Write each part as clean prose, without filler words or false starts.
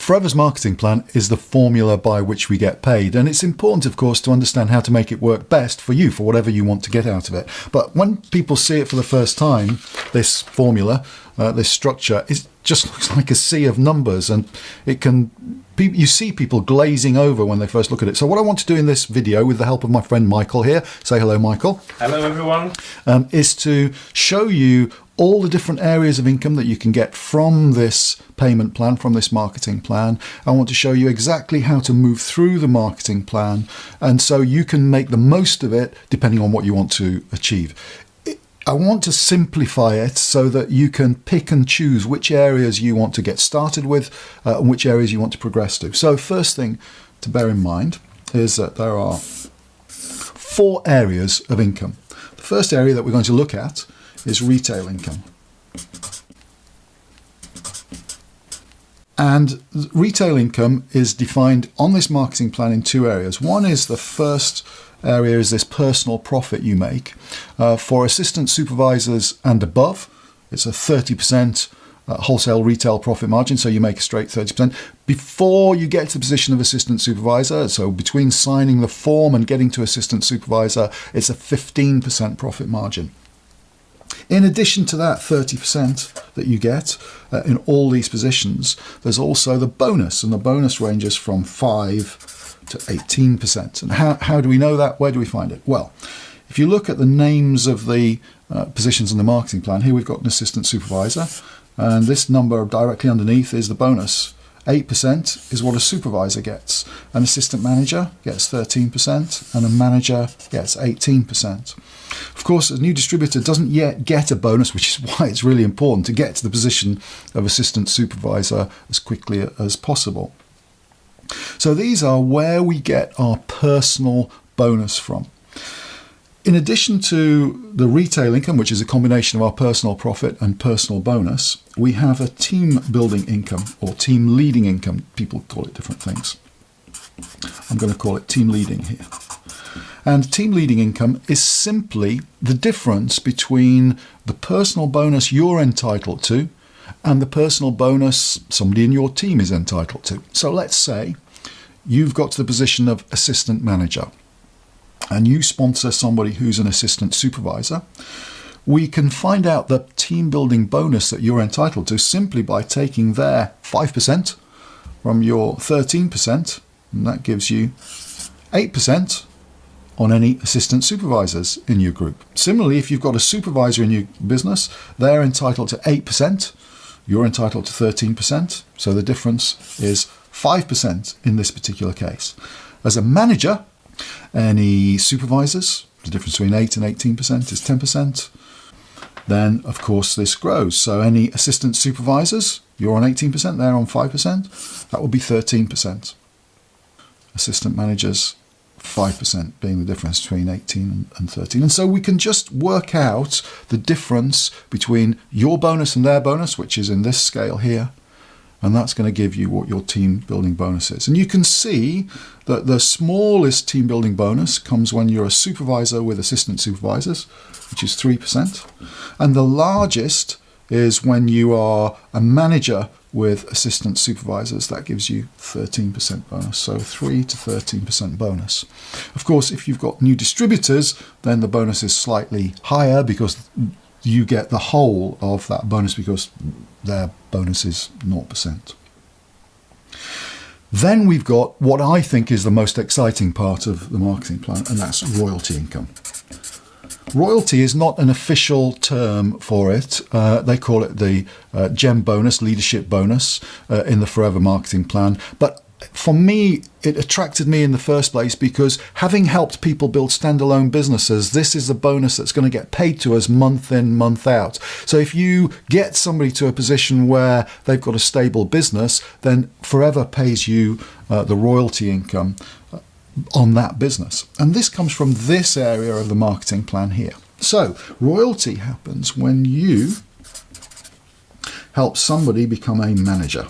Forever's marketing plan is the formula by which we get paid, and it's important, of course, to understand how to make it work best for you, for whatever you want to get out of it. But when people see it for the first time, this formula, this structure, it just looks like a sea of numbers, and you see people glazing over when they first look at it. So what I want to do in this video, with the help of my friend Michael here, say hello, Michael. Hello, everyone. Is to show you all the different areas of income that you can get from this payment plan, from this marketing plan. I want to show you exactly how to move through the marketing plan, and so you can make the most of it depending on what you want to achieve. I want to simplify it so that you can pick and choose which areas you want to get started with and which areas you want to progress to. So first thing to bear in mind is that there are 4 areas of income. The first area that we're going to look at is retail income. And retail income is defined on this marketing plan in 2 areas. One is, the first area is this personal profit you make. For assistant supervisors and above, it's a 30% wholesale retail profit margin, so you make a straight 30%. Before you get to the position of assistant supervisor, so between signing the form and getting to assistant supervisor, it's a 15% profit margin. In addition to that 30% that you get in all these positions, there's also the bonus, and the bonus ranges from 5 to 18%. And how do we know that? Where do we find it? Well, if you look at the names of the positions in the marketing plan, here we've got an assistant supervisor, and this number directly underneath is the bonus. 8% is what a supervisor gets. An assistant manager gets 13%, and a manager gets 18%. Of course, a new distributor doesn't yet get a bonus, which is why it's really important to get to the position of assistant supervisor as quickly as possible. So these are where we get our personal bonus from. In addition to the retail income, which is a combination of our personal profit and personal bonus, we have a team building income, or team leading income. People call it different things. I'm going to call it team leading here. And team leading income is simply the difference between the personal bonus you're entitled to and the personal bonus somebody in your team is entitled to. So let's say you've got to the position of assistant manager, and you sponsor somebody who's an assistant supervisor. We can find out the team building bonus that you're entitled to simply by taking their 5% from your 13%, and that gives you 8% on any assistant supervisors in your group. Similarly, if you've got a supervisor in your business, they're entitled to 8%, you're entitled to 13%, so the difference is 5% in this particular case. As a manager, any supervisors, the difference between 8 and 18% is 10%. Then, of course, this grows. So any assistant supervisors, you're on 18%, they're on 5%. That would be 13%. Assistant managers, 5% being the difference between 18 and 13. And so we can just work out the difference between your bonus and their bonus, which is in this scale here, and that's going to give you what your team building bonus is. And you can see that the smallest team building bonus comes when you're a supervisor with assistant supervisors, which is 3%. And the largest is when you are a manager with assistant supervisors. That gives you 13% bonus, so 3 to 13% bonus. Of course, if you've got new distributors, then the bonus is slightly higher because you get the whole of that bonus because their bonus is 0%. Then we've got what I think is the most exciting part of the marketing plan, and that's royalty income. Royalty is not an official term for it. They call it the GEM bonus, leadership bonus, in the Forever marketing plan. But for me, it attracted me in the first place because having helped people build standalone businesses, this is the bonus that's going to get paid to us month in, month out. So if you get somebody to a position where they've got a stable business, then Forever pays you the royalty income on that business. And this comes from this area of the marketing plan here. So royalty happens when you help somebody become a manager.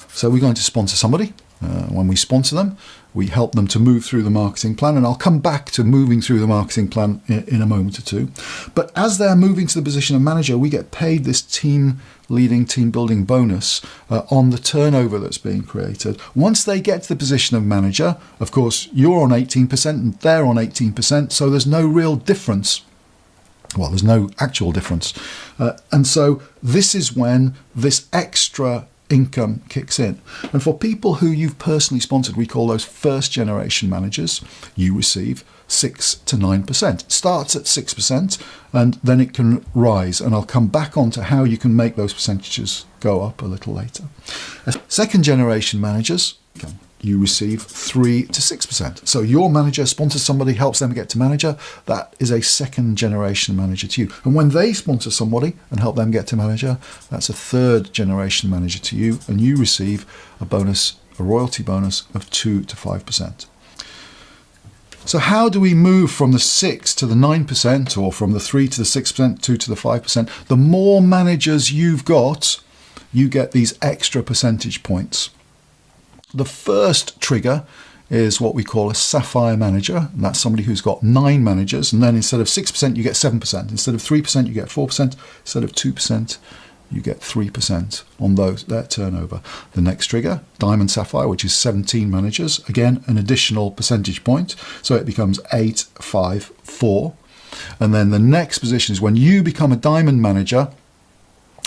So we're going to sponsor somebody, When we sponsor them, we help them to move through the marketing plan, and I'll come back to moving through the marketing plan in a moment or two. But as they're moving to the position of manager, we get paid this team leading, team building bonus on the turnover that's being created. Once they get to the position of manager, of course, you're on 18% and they're on 18%, so there's no real difference. Well, there's no actual difference. And so this is when this extra income kicks in. And for people who you've personally sponsored, we call those first generation managers, you receive 6 to 9%. It starts at 6% and then it can rise. And I'll come back on to how you can make those percentages go up a little later. Second generation managers, you receive 3 to 6%. So your manager sponsors somebody, helps them get to manager. That is a second generation manager to you. And when they sponsor somebody and help them get to manager, that's a third generation manager to you. And you receive a bonus, a royalty bonus of 2 to 5%. So how do we move from the 6 to the 9%, or from the 3 to the 6%, 2 to the 5%? The more managers you've got, you get these extra percentage points. The first trigger is what we call a sapphire manager, and that's somebody who's got 9 managers, and then instead of 6% you get 7%, instead of 3% you get 4%, instead of 2% you get 3% on their turnover. The next trigger, diamond sapphire, which is 17 managers, again an additional percentage point, so it becomes 8, 5, 4. And then the next position is when you become a diamond manager.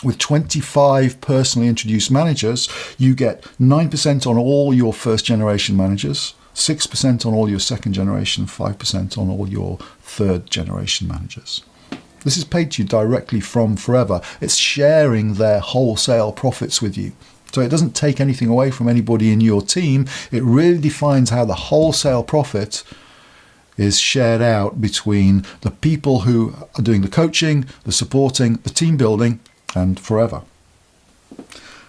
With 25 personally introduced managers, you get 9% on all your first generation managers, 6% on all your second generation, 5% on all your third generation managers. This is paid to you directly from Forever. It's sharing their wholesale profits with you. So it doesn't take anything away from anybody in your team. It really defines how the wholesale profit is shared out between the people who are doing the coaching, the supporting, the team building, and Forever.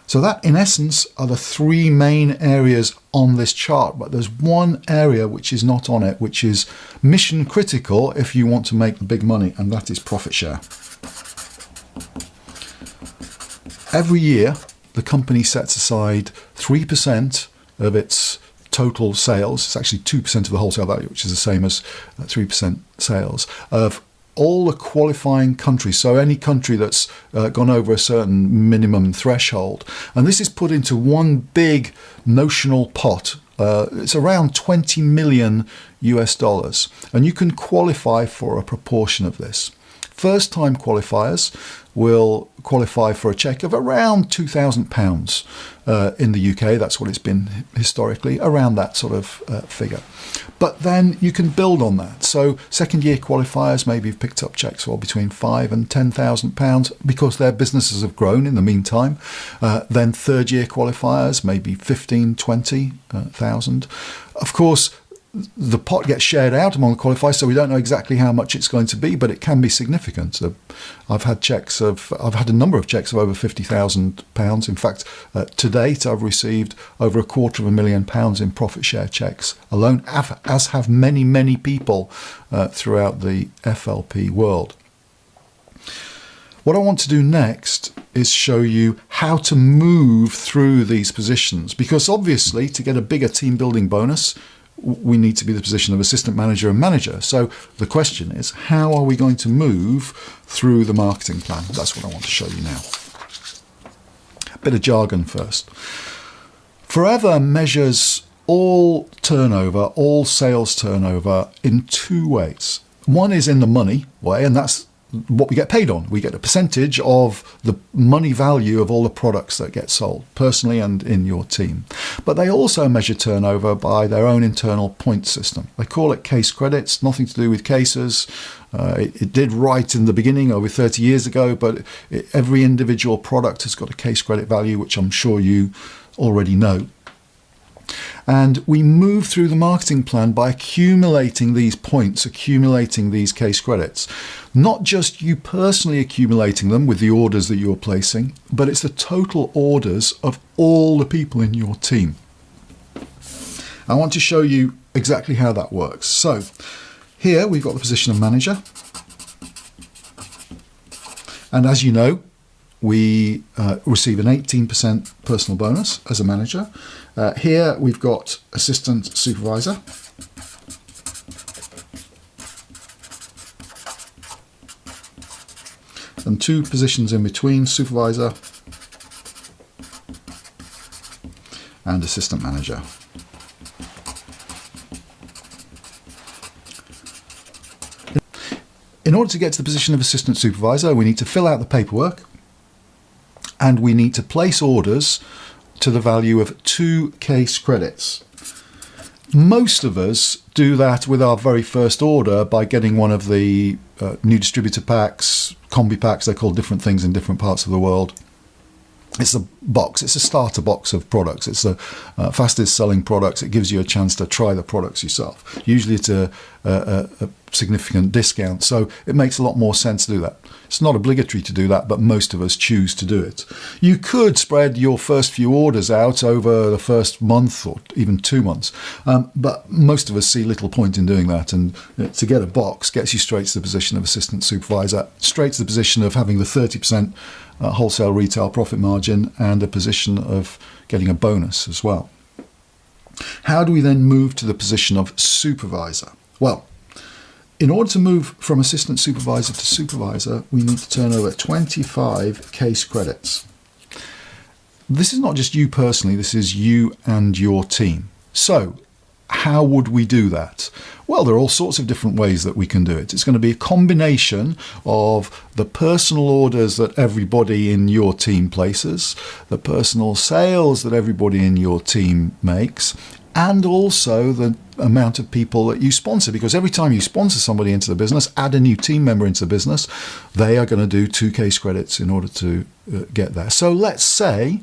So that, in essence, are the 3 main areas on this chart. But there's one area which is not on it, which is mission critical if you want to make the big money, and that is profit share. Every year, the company sets aside 3% of its total sales. It's actually 2% of the wholesale value, which is the same as 3% sales, of all the qualifying countries, so any country that's gone over a certain minimum threshold. And this is put into one big notional pot. It's around 20 million US dollars. And you can qualify for a proportion of this. First-time qualifiers will qualify for a cheque of around £2,000 in the UK. That's what it's been historically, around that sort of figure. But then you can build on that. So second-year qualifiers maybe have picked up cheques for between £5,000 and £10,000 because their businesses have grown in the meantime. Then third-year qualifiers maybe 15,000, 20,000. Of course, the pot gets shared out among the qualifiers, so we don't know exactly how much it's going to be, but it can be significant. I've had a number of cheques of over £50,000. In fact, to date, I've received over £250,000 in profit share cheques alone, as have many, many people throughout the FLP world. What I want to do next is show you how to move through these positions, because obviously to get a bigger team building bonus, we need to be the position of assistant manager and manager. So the question is, how are we going to move through the marketing plan? That's what I want to show you now. A bit of jargon first. Forever measures all turnover, all sales turnover, in 2 ways. One is in the money way, and that's what we get paid on. We get a percentage of the money value of all the products that get sold, personally and in your team. But they also measure turnover by their own internal point system. They call it case credits, nothing to do with cases. It did right in the beginning, over 30 years ago, but every individual product has got a case credit value, which I'm sure you already know. And we move through the marketing plan by accumulating these points, accumulating these case credits. Not just you personally accumulating them with the orders that you're placing, but it's the total orders of all the people in your team. I want to show you exactly how that works. So here we've got the position of manager. And as you know, we receive an 18% personal bonus as a manager. Here we've got assistant supervisor. And 2 positions in between, supervisor and assistant manager. In order to get to the position of assistant supervisor, we need to fill out the paperwork and we need to place orders to the value of 2 case credits. Most of us do that with our very first order by getting one of the new distributor packs, combi packs, they're called different things in different parts of the world. It's a box, it's a starter box of products. It's the fastest selling products. It gives you a chance to try the products yourself. Usually it's a significant discount, so it makes a lot more sense to do that. It's not obligatory to do that, but most of us choose to do it. You could spread your first few orders out over the first month or even 2 months, but most of us see little point in doing that, and to get a box gets you straight to the position of assistant supervisor, straight to the position of having the 30% wholesale retail profit margin and a position of getting a bonus as well. How do we then move to the position of supervisor? Well, in order to move from assistant supervisor to supervisor, we need to turn over 25 case credits. This is not just you personally, this is you and your team. So, how would we do that? Well, there are all sorts of different ways that we can do it. It's going to be a combination of the personal orders that everybody in your team places, the personal sales that everybody in your team makes, and also the amount of people that you sponsor, because every time you sponsor somebody into the business, add a new team member into the business, they are going to do 2 case credits in order to get there. So let's say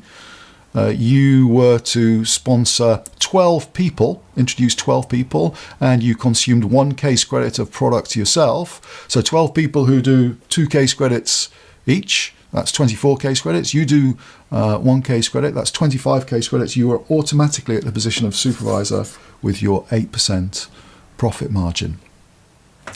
you were to sponsor 12 people, introduce 12 people, and you consumed 1 case credit of product yourself. So 12 people who do 2 case credits each, that's 24 case credits. You do 1 case credit, that's 25 case credits. You are automatically at the position of supervisor with your 8% profit margin.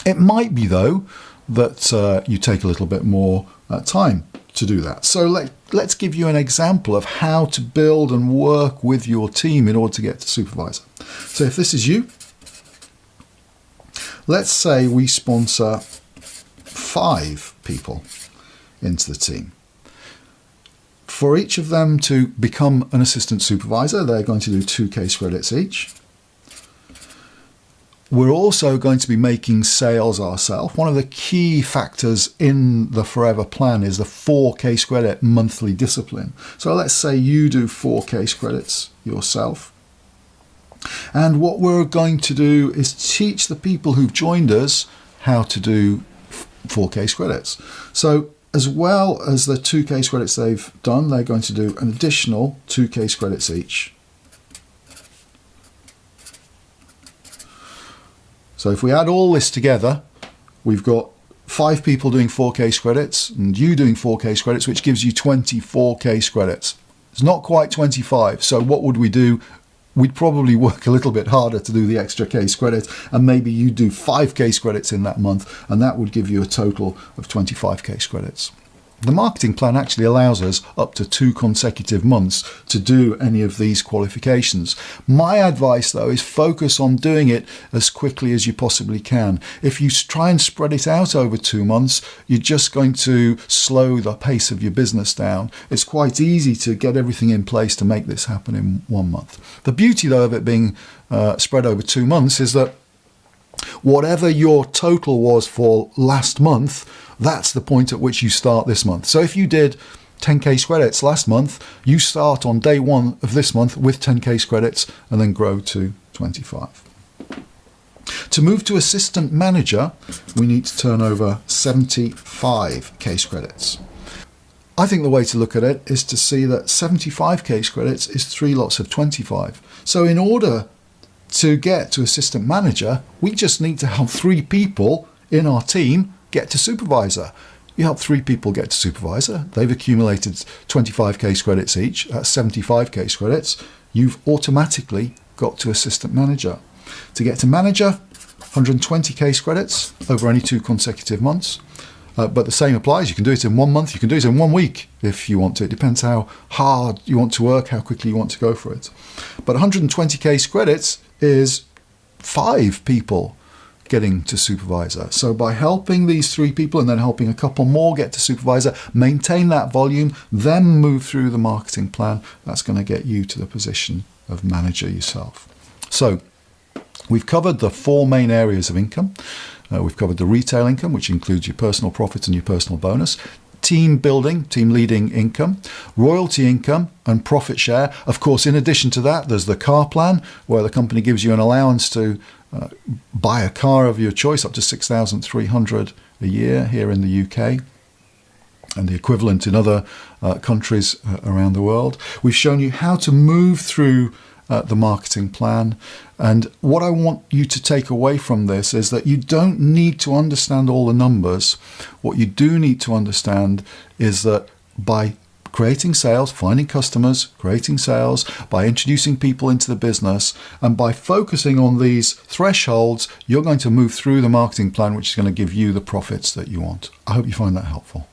It might be, though, that you take a little bit more time to do that. So let's give you an example of how to build and work with your team in order to get to supervisor. So if this is you, let's say we sponsor 5 people into the team. For each of them to become an assistant supervisor, they're going to do 2 case credits each. We're also going to be making sales ourselves. One of the key factors in the Forever plan is the 4 case credit monthly discipline. So let's say you do 4 case credits yourself. And what we're going to do is teach the people who've joined us how to do 4 case credits. So as well as the 2 case credits they've done, they're going to do an additional 2 case credits each. So if we add all this together, we've got 5 people doing 4 case credits and you doing 4 case credits, which gives you 24 case credits. It's not quite 25. So what would we do? We'd probably work a little bit harder to do the extra case credit, and maybe you do 5 case credits in that month, and that would give you a total of 25 case credits. The marketing plan actually allows us up to 2 consecutive months to do any of these qualifications. My advice, though, is focus on doing it as quickly as you possibly can. If you try and spread it out over 2 months, you're just going to slow the pace of your business down. It's quite easy to get everything in place to make this happen in 1 month. The beauty, though, of it being spread over 2 months is that whatever your total was for last month, that's the point at which you start this month. So if you did 10 case credits last month, you start on day 1 of this month with 10 case credits and then grow to 25. To move to assistant manager, we need to turn over 75 case credits. I think the way to look at it is to see that 75 case credits is 3 lots of 25. So in order to get to assistant manager, we just need to help 3 people in our team get to supervisor. You help 3 people get to supervisor. They've accumulated 25 case credits each. That's 75 case credits. You've automatically got to assistant manager. To get to manager, 120 case credits over only 2 consecutive months. But the same applies. You can do it in 1 month, you can do it in 1 week if you want to. It depends how hard you want to work, how quickly you want to go for it. But 120 case credits is 5 people getting to supervisor. So by helping these 3 people and then helping a couple more get to supervisor, maintain that volume, then move through the marketing plan, that's going to get you to the position of manager yourself. So we've covered the 4 main areas of income. We've covered the retail income, which includes your personal profits and your personal bonus, team building, team leading income, royalty income, and profit share. Of course, in addition to that, there's the car plan, where the company gives you an allowance to buy a car of your choice up to $6,300 a year here in the UK, and the equivalent in other countries around the world. We've shown you how to move through the marketing plan. And what I want you to take away from this is that you don't need to understand all the numbers. What you do need to understand is that by creating sales, finding customers, creating sales, by introducing people into the business, and by focusing on these thresholds, you're going to move through the marketing plan, which is going to give you the profits that you want. I hope you find that helpful.